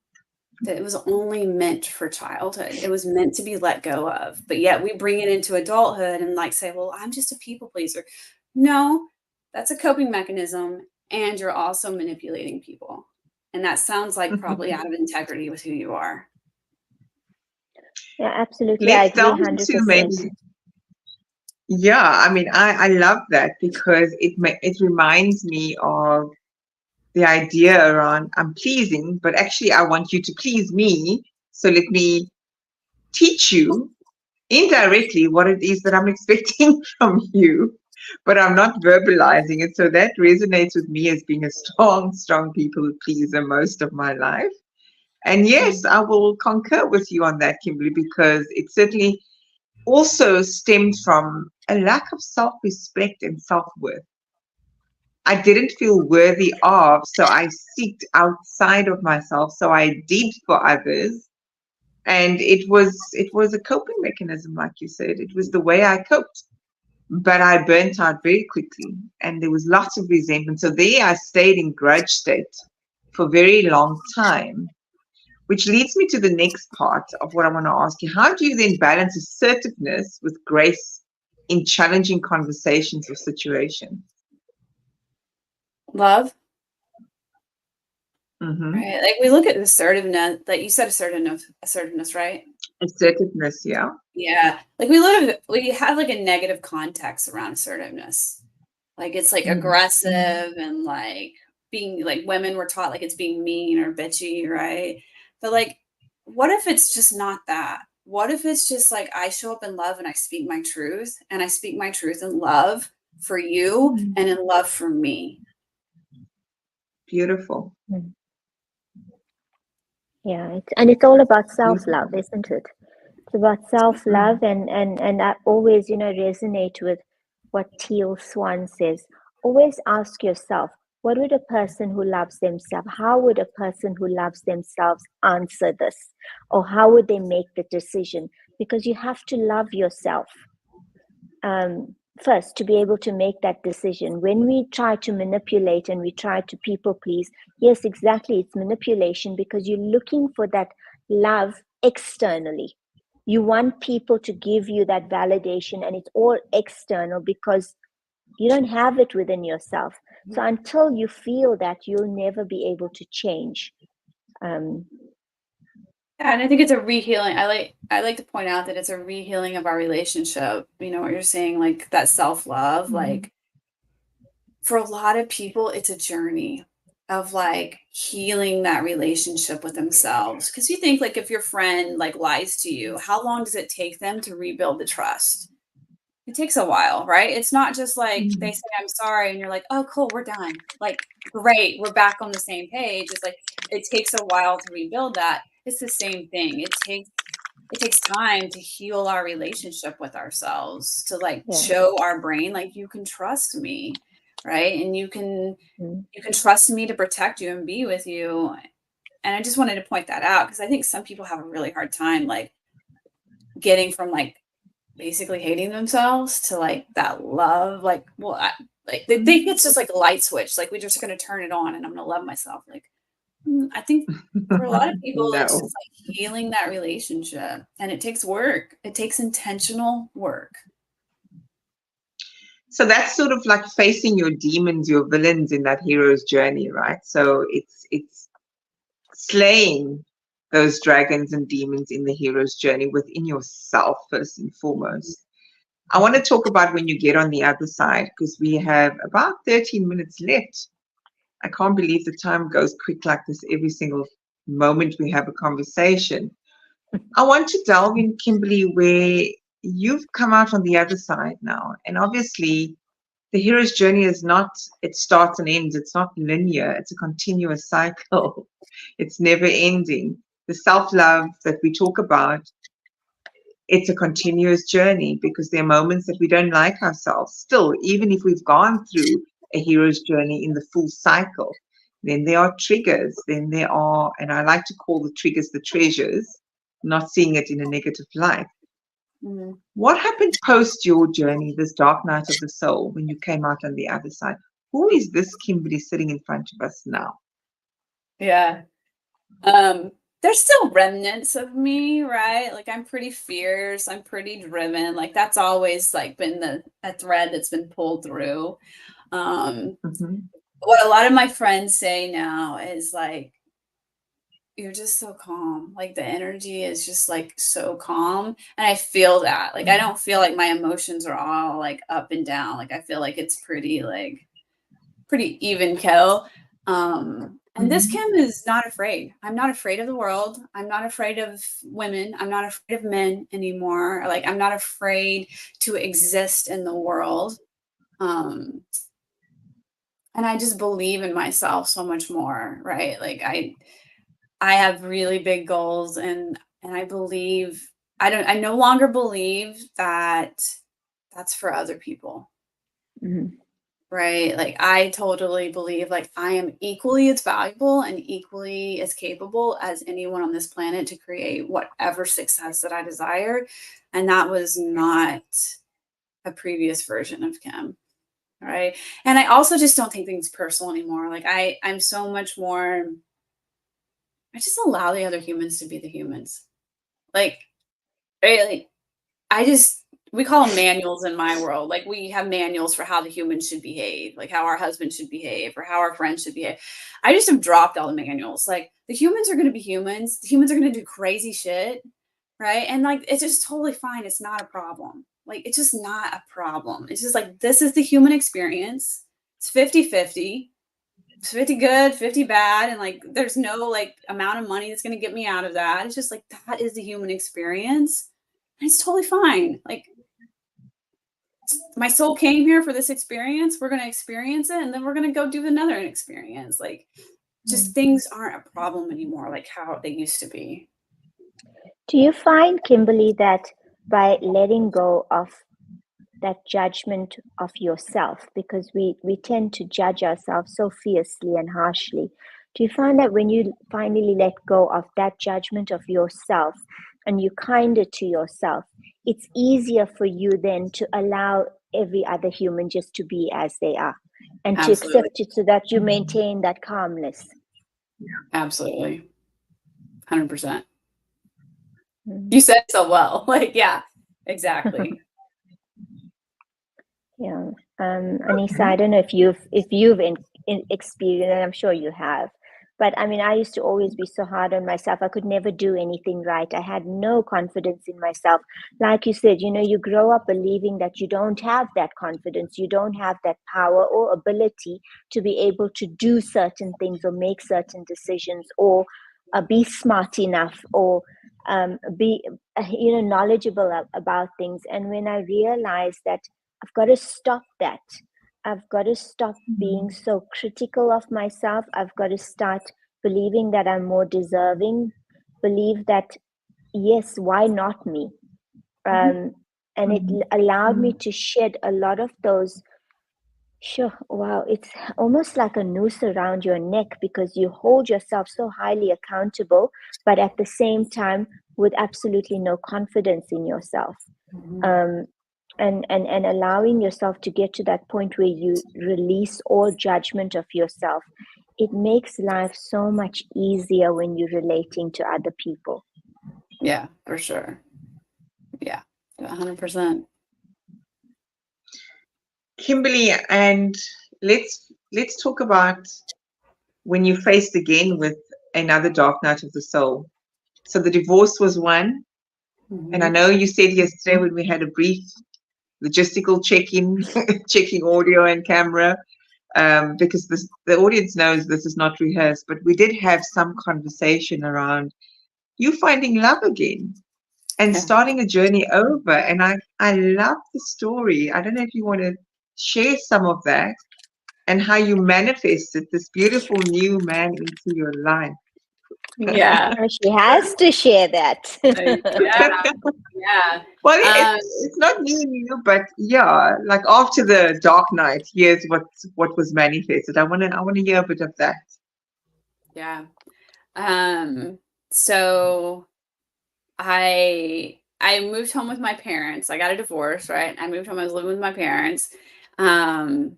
that it was only meant for childhood. It was meant to be let go of, but yet we bring it into adulthood and say, well, I'm just a people pleaser. No, that's a coping mechanism. And you're also manipulating people. And that sounds like probably out of integrity with who you are. Yeah, absolutely. I agree 100%. Yeah, I love that because it reminds me of the idea around I'm pleasing, but actually I want you to please me. So let me teach you indirectly what it is that I'm expecting from you, but I'm not verbalizing it. So that resonates with me as being a strong people pleaser most of my life. And yes, I will concur with you on that, Kimberly, because it certainly also stems from a lack of self-respect and self-worth. I didn't feel worthy of, so I seeked outside of myself. So I did for others, and it was a coping mechanism, like you said. It was the way I coped, but I burnt out very quickly, and there was lots of resentment. So there, I stayed in grudge state for a very long time, which leads me to the next part of what I want to ask you. How do you then balance assertiveness with grace in challenging conversations or situations? Love. Mm-hmm. Right. Like we look at assertiveness, like you said, assertiveness, right? Assertiveness, yeah. Yeah. Like we have like a negative context around assertiveness. Like it's like aggressive and like being like women were taught like it's being mean or bitchy, right? But like, what if it's just not that? What if it's just like I show up in love and I speak my truth, and I speak my truth in love for you and in love for me? Beautiful. Yeah, it's all about self-love, isn't it? It's about self-love, and I always, resonate with what Teal Swan says. Always ask yourself, what would a person who loves themselves, how would a person who loves themselves answer this? Or how would they make the decision? Because you have to love yourself first to be able to make that decision. When we try to manipulate and we try to people please, yes, exactly, it's manipulation, because you're looking for that love externally. You want people to give you that validation, and it's all external because you don't have it within yourself. So until you feel that, you'll never be able to change. Yeah, and I think it's a rehealing. I like to point out that it's a rehealing of our relationship. You know what you're saying, like that self-love, like for a lot of people, it's a journey of like healing that relationship with themselves. Because you think like if your friend like lies to you, how long does it take them to rebuild the trust? It takes a while, right? It's not just like they say I'm sorry and you're like, oh cool, we're done. Like great, we're back on the same page. It's like it takes a while to rebuild that. It's the same thing. It takes time to heal our relationship with ourselves, to like show our brain like you can trust me, right? And you can trust me to protect you and be with you. And I just wanted to point that out because I think some people have a really hard time like getting from like basically hating themselves to like that love. Like, well, like they think it's just like a light switch. Like we're just going to turn it on and I'm going to love myself. Like, I think for a lot of people, it's just like healing that relationship, and it takes work. It takes intentional work. So that's sort of like facing your demons, your villains in that hero's journey, right? So it's slaying those dragons and demons in the hero's journey within yourself first and foremost. I want to talk about when you get on the other side, because we have about 13 minutes left. I can't believe the time goes quick like this every single moment we have a conversation. I want to delve in, Kimberly, where you've come out on the other side now. And obviously, the hero's journey is not, it starts and ends. It's not linear. It's a continuous cycle. It's never ending. The self-love that we talk about, it's a continuous journey, because there are moments that we don't like ourselves still, even if we've gone through a hero's journey in the full cycle. Then there are triggers. Then there are, and I like to call the triggers the treasures, not seeing it in a negative light. What happened post your journey, this dark night of the soul, when you came out on the other side? Who is this Kimberly sitting in front of us now? Yeah. There's still remnants of me, right? Like I'm pretty fierce, I'm pretty driven. Like that's always like been a thread that's been pulled through. What a lot of my friends say now is like, you're just so calm. Like the energy is just like so calm. And I feel that. Like I don't feel like my emotions are all like up and down. Like I feel like it's pretty even kill. And this Kim is not afraid. I'm not afraid of the world. I'm not afraid of women. I'm not afraid of men anymore. Like I'm not afraid to exist in the world. And I just believe in myself so much more, right? Like I have really big goals, and I believe I no longer believe that that's for other people. right? Like I totally believe like I am equally as valuable and equally as capable as anyone on this planet to create whatever success that I desire. And that was not a previous version of Kim. Right. And I also just don't take things personal anymore. Like I'm so much more, I just allow the other humans to be the humans. Like, right? Like we call them manuals in my world. Like we have manuals for how the humans should behave, like how our husband should behave or how our friends should behave. I just have dropped all the manuals. Like the humans are going to be humans. The humans are going to do crazy shit. Right. And like, it's just totally fine. It's not a problem. Like, it's just not a problem. It's just like, this is the human experience. It's 50-50. It's 50 good, 50 bad. And like, there's no like amount of money that's going to get me out of that. It's just like, that is the human experience. And it's totally fine. Like, my soul came here for this experience. We're going to experience it. And then we're going to go do another experience. Like, just things aren't a problem anymore, like how they used to be. Do you find, Kimberly, that by letting go of that judgment of yourself, because we tend to judge ourselves so fiercely and harshly, do you find that when you finally let go of that judgment of yourself and you're kinder to yourself, it's easier for you then to allow every other human just to be as they are and to accept it so that you maintain that calmness? Absolutely. 100%. You said so well. Like, yeah, exactly. Yeah. Anissa, I don't know if you've experienced, and I'm sure you have, but I mean, I used to always be so hard on myself. I could never do anything right. I had no confidence in myself. Like you said, you grow up believing that you don't have that confidence, you don't have that power or ability to be able to do certain things or make certain decisions or be smart enough or be knowledgeable about things. And when I realized that I've got to stop that, I've got to stop being so critical of myself, I've got to start believing that I'm more deserving, believe that yes, why not me? And it allowed me to shed a lot of those. Sure. Wow. It's almost like a noose around your neck because you hold yourself so highly accountable, but at the same time with absolutely no confidence in yourself. And allowing yourself to get to that point where you release all judgment of yourself, it makes life so much easier when you're relating to other people. Yeah, for sure. Yeah, 100%. Kimberly, and let's talk about when you faced again with another dark night of the soul. So the divorce was one, and I know you said yesterday when we had a brief logistical check-in, checking audio and camera, because the audience knows this is not rehearsed, but we did have some conversation around you finding love again and starting a journey over. And I love the story. I don't know if you want to share some of that and how you manifested this beautiful new man into your life. Yeah. She has to share that. Yeah. Well, it's not new, but yeah, like after the dark night, here's what was manifested. I want to hear a bit of that. Yeah. So I moved home with my parents. I got a divorce, right? I moved home. I was living with my parents. And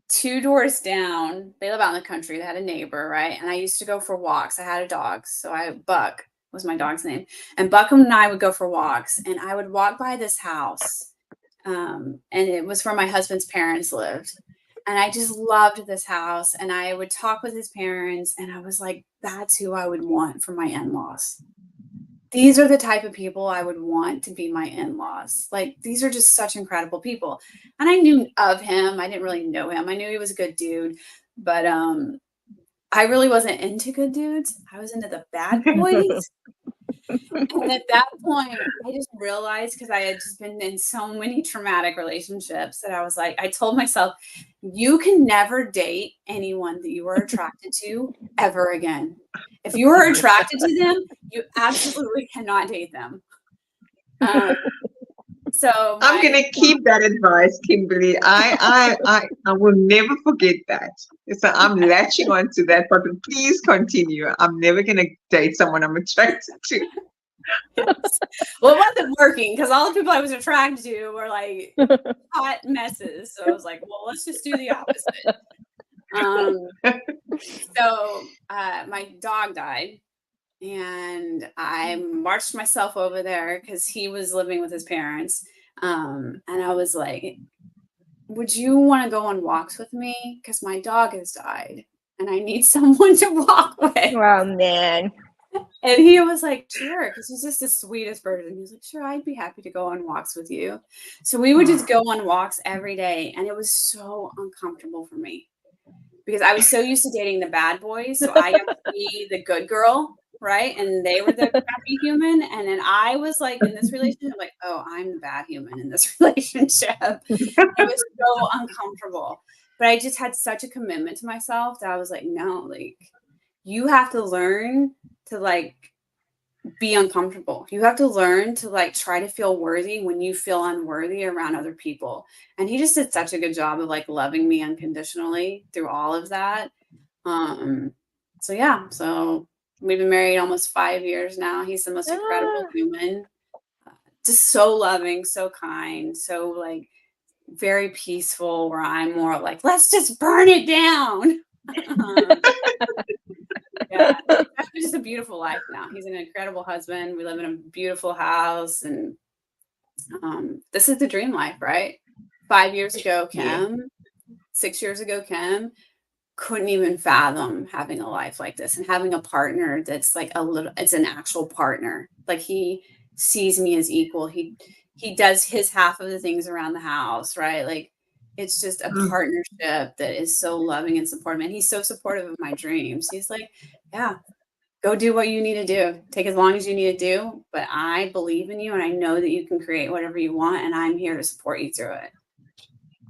2 doors down, they live out in the country. They had a neighbor, right? And I used to go for walks. I had a dog. So Buck was my dog's name. And Buck and I would go for walks. And I would walk by this house. And it was where my husband's parents lived. And I just loved this house. And I would talk with his parents. And I was like, that's who I would want for my in-laws. These are the type of people I would want to be my in-laws. Like, these are just such incredible people. And I knew of him. I didn't really know him. I knew he was a good dude, but I really wasn't into good dudes. I was into the bad boys. And at that point, I just realized, because I had just been in so many traumatic relationships, that I was like, I told myself, you can never date anyone that you are attracted to ever again. If you are attracted to them, you absolutely cannot date them. So I'm going to keep that advice, Kimberly. I will never forget that. So I'm latching onto that, but please continue. I'm never going to date someone I'm attracted to. Yes. Well, it wasn't working because all the people I was attracted to were like hot messes. So I was like, well, let's just do the opposite. So my dog died, and I marched myself over there because he was living with his parents. And I was like, would you want to go on walks with me? Because my dog has died and I need someone to walk with. Oh, man. And he was like, sure, because he's just the sweetest person. He was like, sure, I'd be happy to go on walks with you. So we would just go on walks every day. And it was so uncomfortable for me because I was so used to dating the bad boys. So I got to be the good girl, right? And they were the crappy human. And then I was like, in this relationship, like, oh, I'm the bad human in this relationship. It was so uncomfortable. But I just had such a commitment to myself that I was like, no, like, you have to learn to like be uncomfortable. You have to learn to like try to feel worthy when you feel unworthy around other people. And he just did such a good job of like loving me unconditionally through all of that. So yeah, so we've been married almost 5 years now. He's the most incredible human, just so loving, so kind, so like very peaceful, where I'm more like, let's just burn it down. Yeah, it's just a beautiful life now. He's an incredible husband. We live in a beautiful house, and this is the dream life, right? 5 years ago, Kim, 6 years ago, Kim couldn't even fathom having a life like this and having a partner that's like it's an actual partner. Like he sees me as equal. He does his half of the things around the house, right? Like it's just a partnership that is so loving and supportive. And he's so supportive of my dreams. He's like, yeah, go do what you need to do. Take as long as you need to do. But I believe in you and I know that you can create whatever you want. And I'm here to support you through it.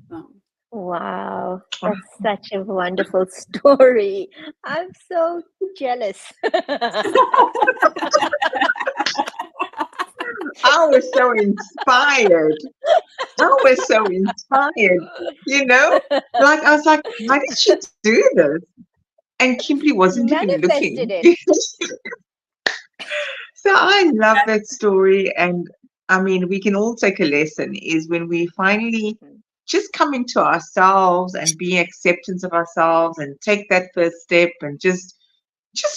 So. Wow, that's such a wonderful story. I'm so jealous. I was so inspired. You know, like I was like, why did she do this? And Kimberly wasn't even looking. Manifested it. So I love that story. And I mean, we can all take a lesson is when we finally just come into ourselves and be acceptance of ourselves and take that first step and just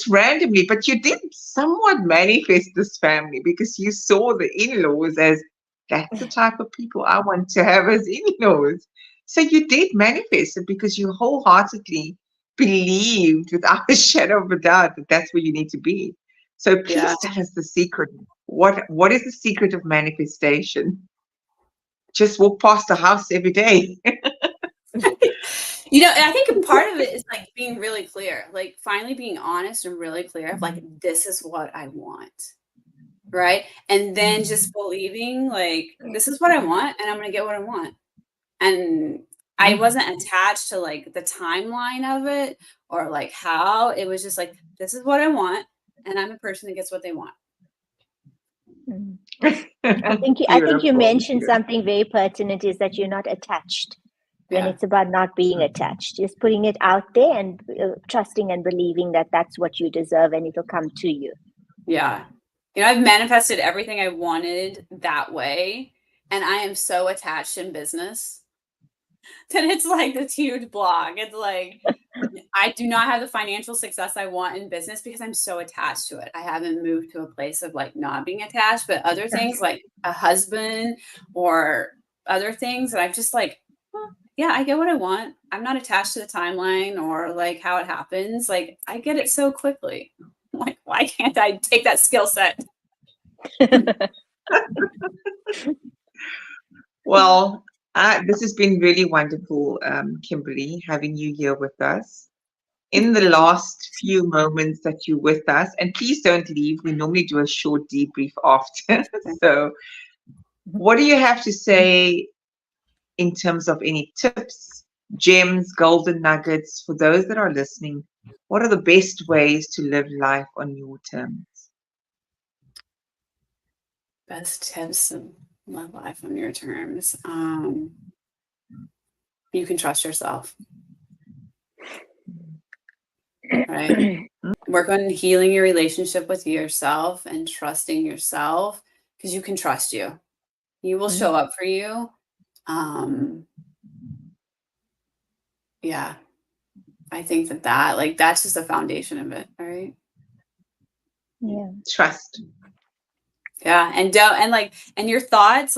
randomly, but you did somewhat manifest this family because you saw the in-laws as that's the type of people I want to have as in-laws. So you did manifest it because you wholeheartedly believed without a shadow of a doubt that that's where you need to be. So please tell us the secret. What is the secret of manifestation? Just walk past the house every day. You know, and I think part of it is like being really clear, like finally being honest and really clear of like, this is what I want. Right. And then just believing like, this is what I want and I'm going to get what I want. And I wasn't attached to like the timeline of it or like how. It was just like, this is what I want. And I'm the person that gets what they want. I think you mentioned something very pertinent is that you're not attached. And it's about not being attached, just putting it out there and trusting and believing that that's what you deserve and it'll come to you. Yeah. You know, I've manifested everything I wanted that way. And I am so attached in business that it's like this huge block. It's like, I do not have the financial success I want in business because I'm so attached to it. I haven't moved to a place of like not being attached, but other things like a husband or other things that I'm just like, yeah, I get what I want. I'm not attached to the timeline or like how it happens. Like I get it so quickly. I'm like, why can't I take that skill set? Well, this has been really wonderful, Kimberly, having you here with us. In the last few moments that you're with us, and please don't leave. We normally do a short debrief after. So what do you have to say in terms of any tips, gems, golden nuggets for those that are listening? What are the best ways to live life on your terms? Best tips. Love life on your terms. You can trust yourself. Right? Work on healing your relationship with yourself and trusting yourself, because you can trust you. You will show up for you. Yeah. I think that's just the foundation of it, right? Yeah. Trust. Yeah. And your thoughts,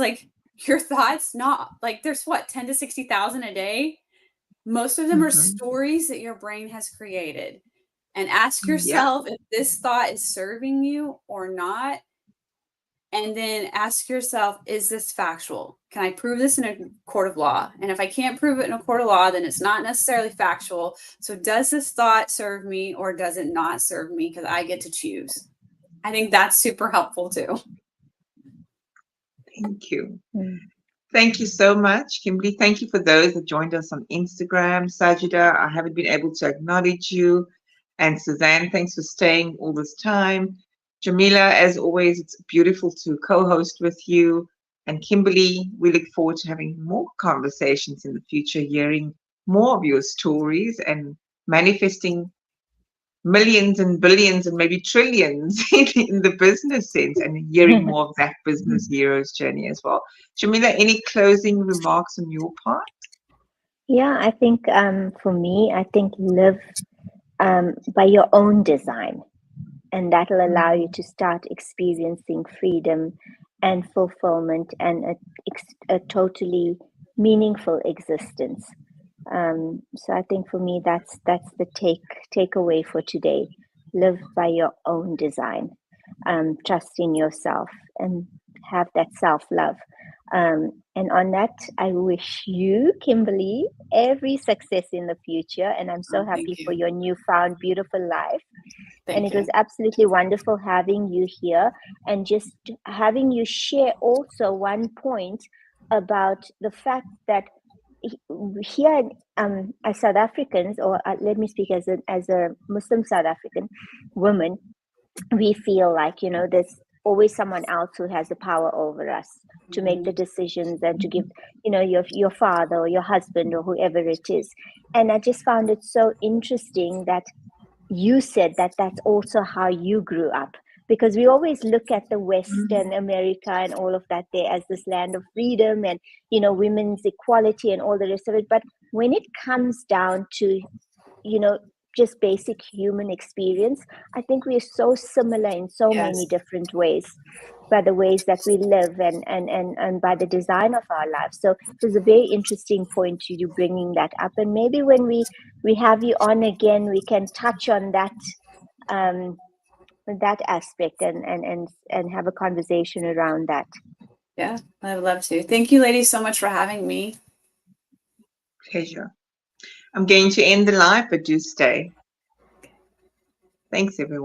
not like there's 10 to 60,000 a day. Most of them are stories that your brain has created. And ask yourself if this thought is serving you or not. And then ask yourself, is this factual? Can I prove this in a court of law? And if I can't prove it in a court of law, then it's not necessarily factual. So does this thought serve me or does it not serve me? Because I get to choose. I think that's super helpful too. Thank you. Thank you so much, Kimberly. Thank you for those that joined us on Instagram. Sajida, I haven't been able to acknowledge you. And Suzanne, thanks for staying all this time. Jamila, as always, it's beautiful to co-host with you. And Kimberly, we look forward to having more conversations in the future, hearing more of your stories and manifesting millions and billions and maybe trillions in the business sense, and hearing more of that business hero's journey as well. Jamila, any closing remarks on your part? Yeah, I think for me, I think live by your own design, and that'll allow you to start experiencing freedom and fulfillment and a totally meaningful existence. So I think for me, that's the takeaway for today. Live by your own design. Trust in yourself and have that self-love. And on that, I wish you, Kimberly, every success in the future. And I'm so happy for your newfound beautiful life. And it was absolutely wonderful having you here and just having you share also one point about the fact that here as South Africans, or let me speak as a Muslim South African woman, we feel like, there's always someone else who has the power over us to make the decisions and to give, your father or your husband or whoever it is. And I just found it so interesting that you said that that's also how you grew up, because we always look at the Western America and all of that there as this land of freedom and, women's equality and all the rest of it. But when it comes down to, just basic human experience, I think we are so similar in so many different ways, by the ways that we live and by the design of our lives. So it was a very interesting point you bringing that up. And maybe when we have you on again, we can touch on that that aspect and have a conversation around that. Yeah, I would love to. Thank you, ladies, so much for having me. Pleasure. I'm going to end the live, but do stay. Thanks, everyone.